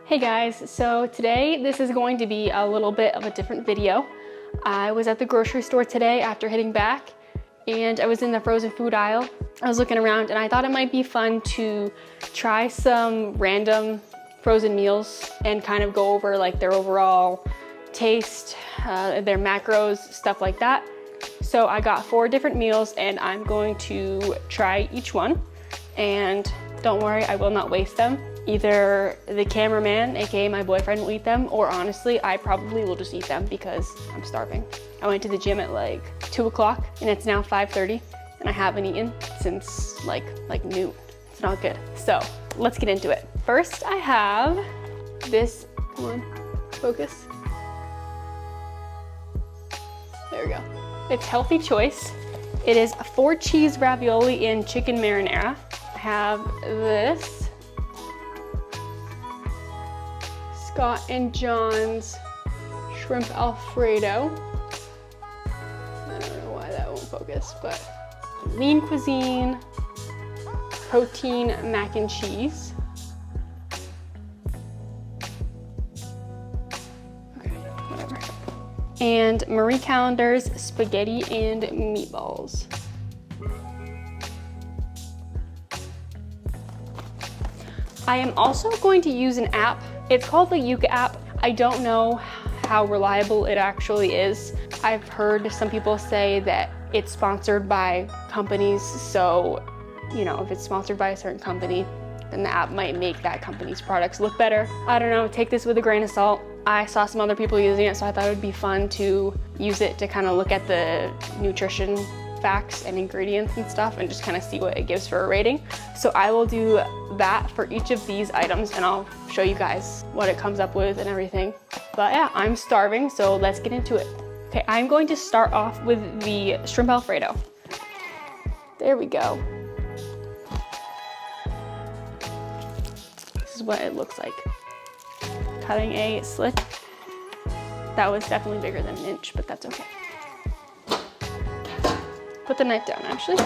Hey guys, so today this is going to be a little bit of a different video. I was at the grocery store today after hitting back and I was in the frozen food aisle. I was looking around and I thought it might be fun to try some random frozen meals and kind of go over like their overall taste, their macros, stuff like that. So I got 4 different meals and I'm going to try each one, and don't worry, I will not waste them. Either the cameraman, aka my boyfriend, will eat them, or honestly, I probably will just eat them because I'm starving. I went to the gym at like 2 o'clock and it's now 5:30 and I haven't eaten since like noon. It's not good. So let's get into it. First, I have this, come on, focus. There we go. It's healthy choice. It is 4 cheese ravioli in chicken marinara. I have this Scott and John's shrimp Alfredo. I don't know why that won't focus, but lean cuisine, protein mac and cheese. Okay, whatever. And Marie Callender's spaghetti and meatballs. I am also going to use an app. It's called the Yuka app. I don't know how reliable it actually is. I've heard some people say that it's sponsored by companies, so you know, if it's sponsored by a certain company, then the app might make that company's products look better. I don't know, take this with a grain of salt. I saw some other people using it, so I thought it would be fun to use it to kind of look at the nutrition facts and ingredients and stuff and just kind of see what it gives for a rating. So I will do that for each of these items and I'll show you guys what it comes up with and everything. But yeah, I'm starving, so let's get into it. Okay, I'm going to start off with the shrimp Alfredo. There we go. This is what it looks like. Cutting a slit. That was definitely bigger than an inch, but that's okay. Put the knife down, actually.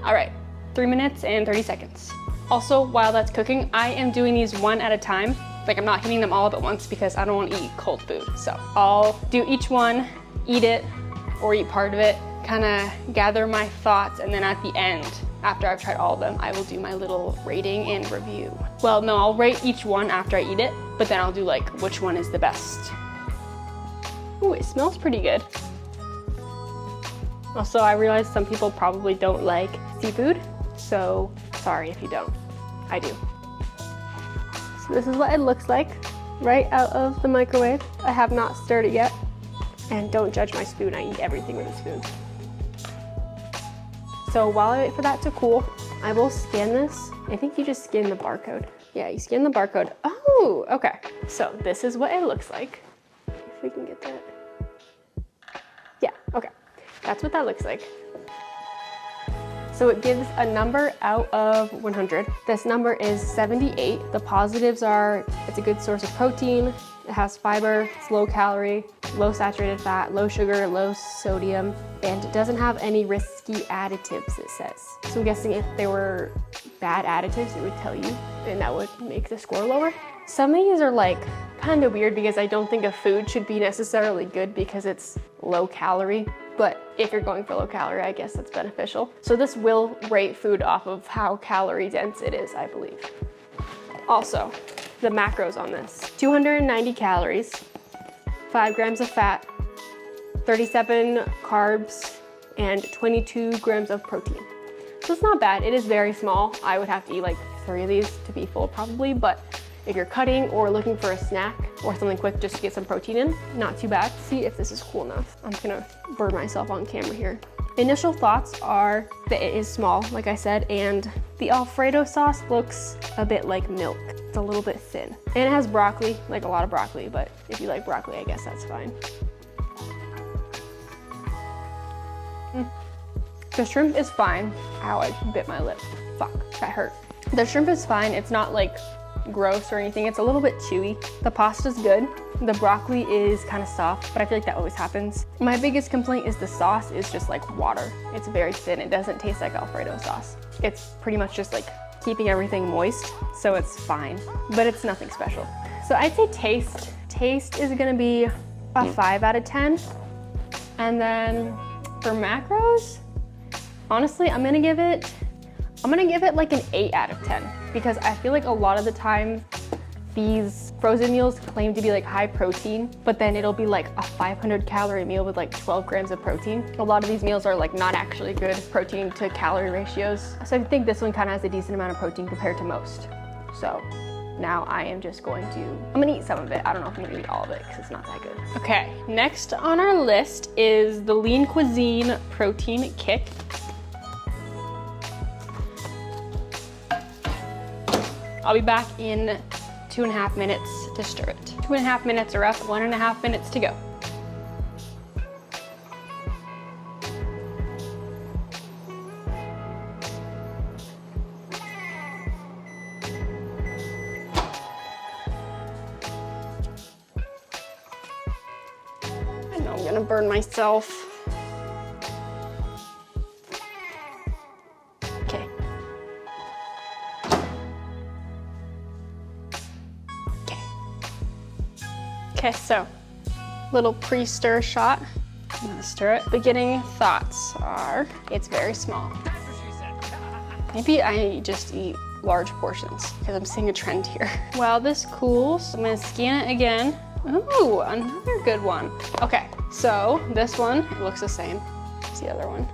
All right, 3 minutes and 30 seconds. Also, while that's cooking, I am doing these one at a time. Like, I'm not hitting them all up at once because I don't want to eat cold food. So I'll do each one, eat it, or eat part of it, kind of gather my thoughts, and then at the end, after I've tried all of them, I will do my little rating and review. Well, no, I'll rate each one after I eat it, but then I'll do like which one is the best. Ooh, it smells pretty good. Also, I realize some people probably don't like seafood, so sorry if you don't. I do. So this is what it looks like right out of the microwave. I have not stirred it yet. And don't judge my spoon, I eat everything with a spoon. So while I wait for that to cool, I will scan this. I think you just scan the barcode. Yeah, you scan the barcode. Oh, okay. So this is what it looks like. If we can get that. Yeah, okay. That's what that looks like. So it gives a number out of 100. This number is 78. The positives are it's a good source of protein, it has fiber, it's low calorie, low saturated fat, low sugar, low sodium, and it doesn't have any risky additives, it says. So I'm guessing if there were bad additives, it would tell you, and that would make the score lower. Some of these are like kind of weird because I don't think a food should be necessarily good because it's low calorie. But if you're going for low calorie, I guess that's beneficial. So this will rate food off of how calorie dense it is, I believe. Also, the macros on this. 290 calories, 5 grams of fat, 37 carbs, and 22 grams of protein. So it's not bad, it is very small. I would have to eat like 3 of these to be full probably, but if you're cutting or looking for a snack or something quick just to get some protein in, not too bad. See if this is cool enough. I'm just gonna burn myself on camera here. Initial thoughts are that it is small, like I said, and the Alfredo sauce looks a bit like milk. It's a little bit thin. And it has broccoli, like a lot of broccoli, but if you like broccoli, I guess that's fine. The shrimp is fine. Ow, I bit my lip. Fuck, that hurt. The shrimp is fine. It's not like gross or anything. It's a little bit chewy. The pasta's good. The broccoli is kind of soft, but I feel like that always happens. My biggest complaint is the sauce is just like water. It's very thin. It doesn't taste like Alfredo sauce. It's pretty much just like keeping everything moist, so it's fine, but it's nothing special. So I'd say taste. Taste is gonna be a 5 out of 10. And then for macros, honestly, I'm gonna give it like an 8 out of 10, because I feel like a lot of the time these frozen meals claim to be like high protein, but then it'll be like a 500 calorie meal with like 12 grams of protein. A lot of these meals are like not actually good protein to calorie ratios. So I think this one kind of has a decent amount of protein compared to most. So now I am just going to, I'm gonna eat some of it. I don't know if I'm gonna eat all of it because it's not that good. Okay, next on our list is the Lean Cuisine Protein Kick. I'll be back in 2.5 minutes to stir it. 2.5 minutes are up, 1.5 minutes to go. I know I'm gonna burn myself. Okay. Okay, so little pre-stir shot. I'm gonna stir it. Beginning thoughts are, it's very small. Maybe I just eat large portions because I'm seeing a trend here. While this cools, I'm gonna scan it again. Ooh, another good one. Okay, so this one, it looks the same as the other one.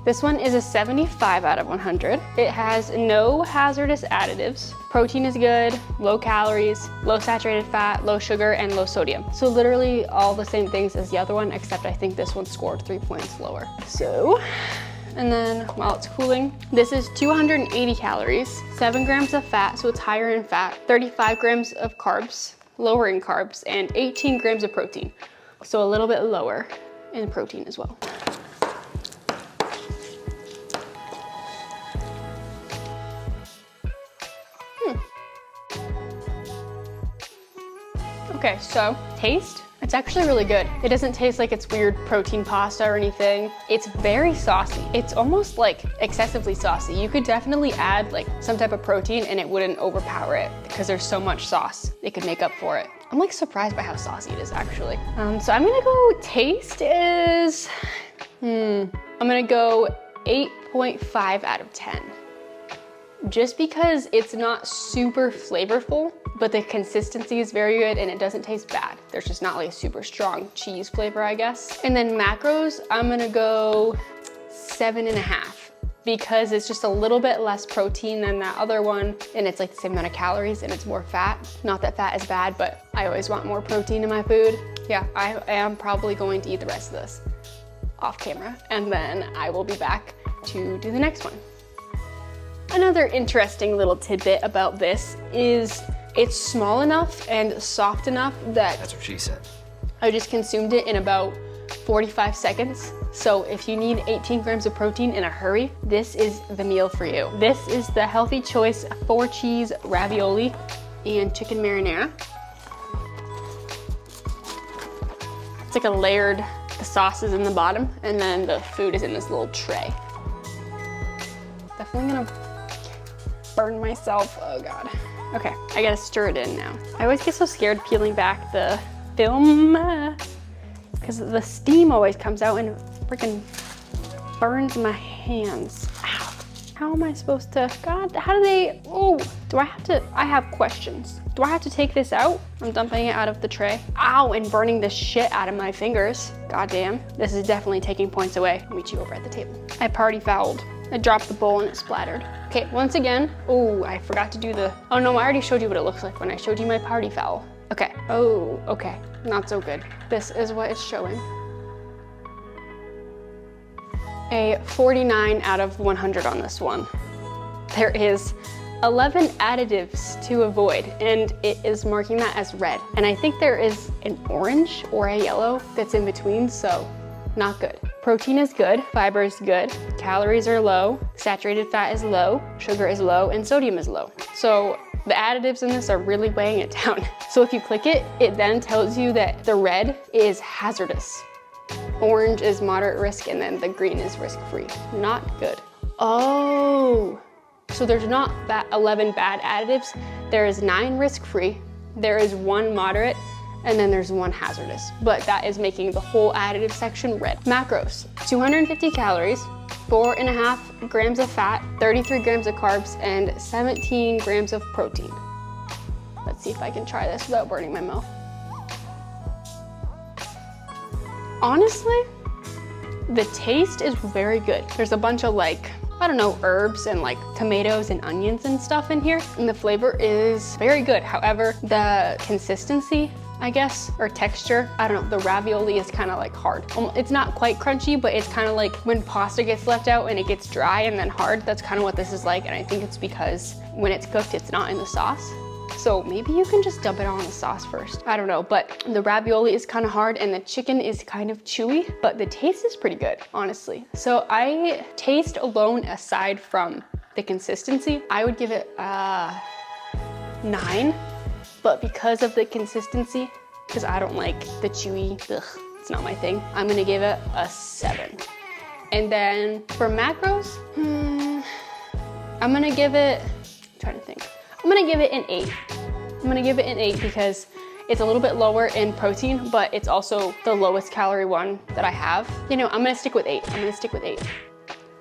This one is a 75 out of 100. It has no hazardous additives. Protein is good, low calories, low saturated fat, low sugar, and low sodium. So literally all the same things as the other one, except I think this one scored 3 points lower. So, and then while it's cooling, this is 280 calories, 7 grams of fat, so it's higher in fat, 35 grams of carbs, lower in carbs, and 18 grams of protein. So a little bit lower in protein as well. Okay, so taste, it's actually really good. It doesn't taste like it's weird protein pasta or anything. It's very saucy. It's almost like excessively saucy. You could definitely add like some type of protein and it wouldn't overpower it because there's so much sauce. It could make up for it. I'm like surprised by how saucy it is actually. So I'm gonna go taste is, I'm gonna go 8.5 out of 10. Just because it's not super flavorful, but the consistency is very good and it doesn't taste bad. There's just not like a super strong cheese flavor, I guess. And then macros, I'm gonna go 7.5 because it's just a little bit less protein than that other one and it's like the same amount of calories and it's more fat. Not that fat is bad, but I always want more protein in my food. Yeah, I am probably going to eat the rest of this off camera and then I will be back to do the next one. Another interesting little tidbit about this is it's small enough and soft enough that that's what she said. I just consumed it in about 45 seconds. So if you need 18 grams of protein in a hurry, this is the meal for you. This is the Healthy Choice 4-cheese ravioli and chicken marinara. It's like a layered, the sauce is in the bottom and then the food is in this little tray. Definitely gonna burn myself, oh God. Okay, I gotta stir it in now. I always get so scared peeling back the film because the steam always comes out and freaking burns my hands. Ow. How am I supposed to, God, how do they, oh, do I have to, I have questions. Do I have to take this out? I'm dumping it out of the tray. Ow, and burning the shit out of my fingers. God damn, this is definitely taking points away. I'll meet you over at the table. I party fouled. I dropped the bowl and it splattered. Okay, once again, oh, I forgot to do the, oh no, I already showed you what it looks like when I showed you my party foul. Okay, oh, okay, not so good. This is what it's showing. A 49 out of 100 on this one. There is 11 additives to avoid, and it is marking that as red. And I think there is an orange or a yellow that's in between, so not good. Protein is good, fiber is good, calories are low, saturated fat is low, sugar is low, and sodium is low. So the additives in this are really weighing it down. So if you click it, it then tells you that the red is hazardous. Orange is moderate risk, and then the green is risk-free. Not good. Oh, So there's not 11 bad additives. There is 9 risk-free, there is 1 moderate, and then there's 1 hazardous. But that is making the whole additive section red. Macros, 250 calories, 4.5 grams of fat, 33 grams of carbs, and 17 grams of protein. Let's see if I can try this without burning my mouth. Honestly, the taste is very good. There's a bunch of like, I don't know, herbs and like tomatoes and onions and stuff in here. And the flavor is very good. However, the consistency, I guess, or texture, I don't know, the ravioli is kind of like hard. It's not quite crunchy, but it's kind of like when pasta gets left out and it gets dry and then hard. That's kind of what this is like. And I think it's because when it's cooked, it's not in the sauce. So maybe you can just dump it all in the sauce first. I don't know, but the ravioli is kind of hard and the chicken is kind of chewy, but the taste is pretty good, honestly. So I taste alone, aside from the consistency, I would give it a 9, but because of the consistency, because I don't like the chewy, it's not my thing, I'm gonna give it a 7. And then for macros, I'm gonna give it, I'm trying to think. I'm gonna give it an 8. I'm gonna give it an 8 because it's a little bit lower in protein, but it's also the lowest calorie one that I have. You know, I'm gonna stick with 8. I'm gonna stick with 8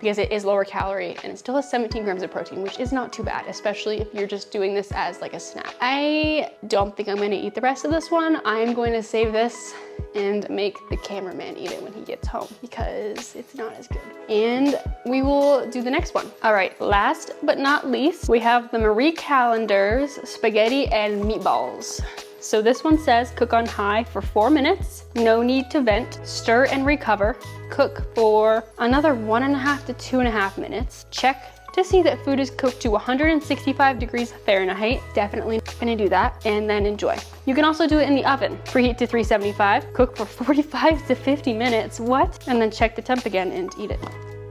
because it is lower calorie and it still has 17 grams of protein, which is not too bad, especially if you're just doing this as like a snack. I don't think I'm gonna eat the rest of this one. I'm going to save this and make the cameraman eat it when he gets home because it's not as good. And we will do the next one. All right, last but not least, we have the Marie Callender's spaghetti and meatballs. So this one says cook on high for 4 minutes, no need to vent, stir and recover, cook for another 1.5 to 2.5 minutes, check to see that food is cooked to 165 degrees Fahrenheit. Definitely gonna do that, and then enjoy. You can also do it in the oven. Preheat to 375, cook for 45 to 50 minutes, what? And then check the temp again and eat it.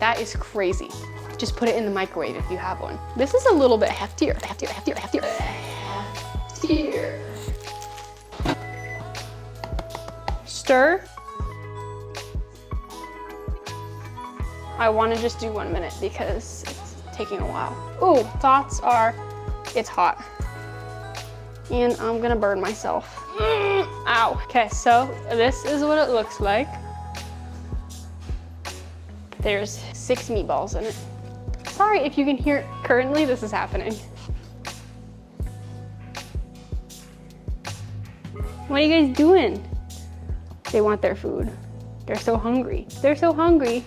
That is crazy. Just put it in the microwave if you have one. This is a little bit heftier. Heftier. Stir. I wanna just do 1 minute because it's taking a while. Ooh, thoughts are, it's hot. And I'm gonna burn myself. Ow. Okay, so this is what it looks like. There's 6 meatballs in it. Sorry if you can hear it. Currently, this is happening. What are you guys doing? They want their food. They're so hungry. They're so hungry.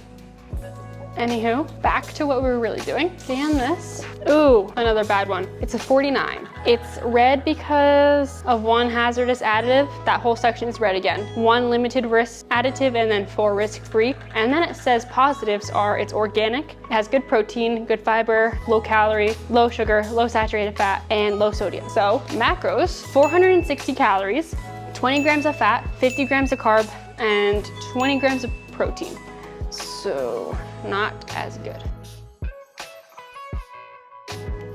Anywho, back to what we were really doing. Scan this. Ooh, another bad one. It's a 49. It's red because of 1 hazardous additive. That whole section is red again. 1 limited risk additive and then 4 risk-free. And then it says positives are it's organic, it has good protein, good fiber, low calorie, low sugar, low saturated fat, and low sodium. So macros, 460 calories, 20 grams of fat, 50 grams of carb, and 20 grams of protein. So not as good.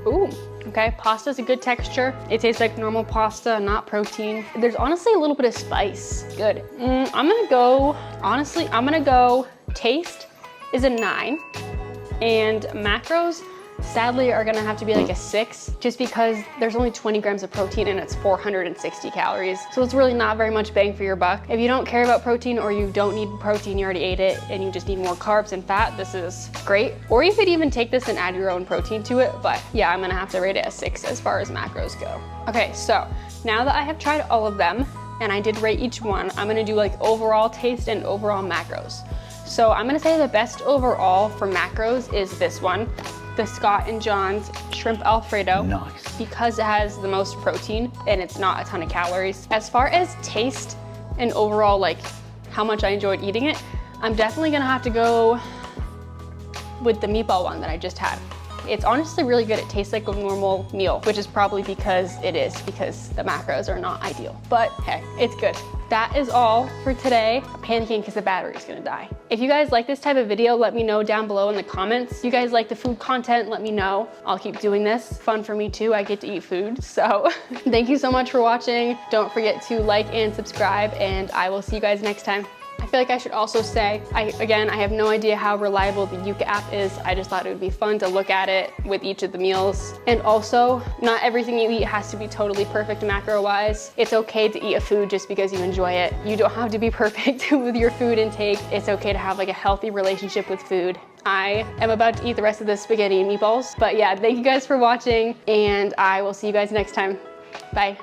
Ooh, okay, pasta's a good texture. It tastes like normal pasta, not protein. There's honestly a little bit of spice. Good. I'm gonna go, taste is a 9, and macros, sadly, are gonna have to be like a 6, just because there's only 20 grams of protein and it's 460 calories. So it's really not very much bang for your buck. If you don't care about protein or you don't need protein, you already ate it, and you just need more carbs and fat, this is great. Or you could even take this and add your own protein to it, but yeah, I'm gonna have to rate it a 6 as far as macros go. Okay, so now that I have tried all of them, and I did rate each one, I'm gonna do like overall taste and overall macros. So I'm gonna say the best overall for macros is this one, the Scott & John's Shrimp Alfredo. Nice. Because it has the most protein and it's not a ton of calories. As far as taste and overall like how much I enjoyed eating it, I'm definitely gonna have to go with the meatball one that I just had. It's honestly really good. It tastes like a normal meal, which is probably because the macros are not ideal. But hey, it's good. That is all for today. I'm panicking because the battery's gonna die. If you guys like this type of video, let me know down below in the comments. If you guys like the food content, let me know. I'll keep doing this. Fun for me too, I get to eat food. So thank you so much for watching. Don't forget to like and subscribe, and I will see you guys next time. Bye. feel like I should also say, again, I have no idea how reliable the Yuka app is. I just thought it would be fun to look at it with each of the meals. And also, not everything you eat has to be totally perfect macro-wise. It's okay to eat a food just because you enjoy it. You don't have to be perfect with your food intake. It's okay to have like a healthy relationship with food. I am about to eat the rest of the spaghetti and meatballs. But yeah, thank you guys for watching, and I will see you guys next time. Bye.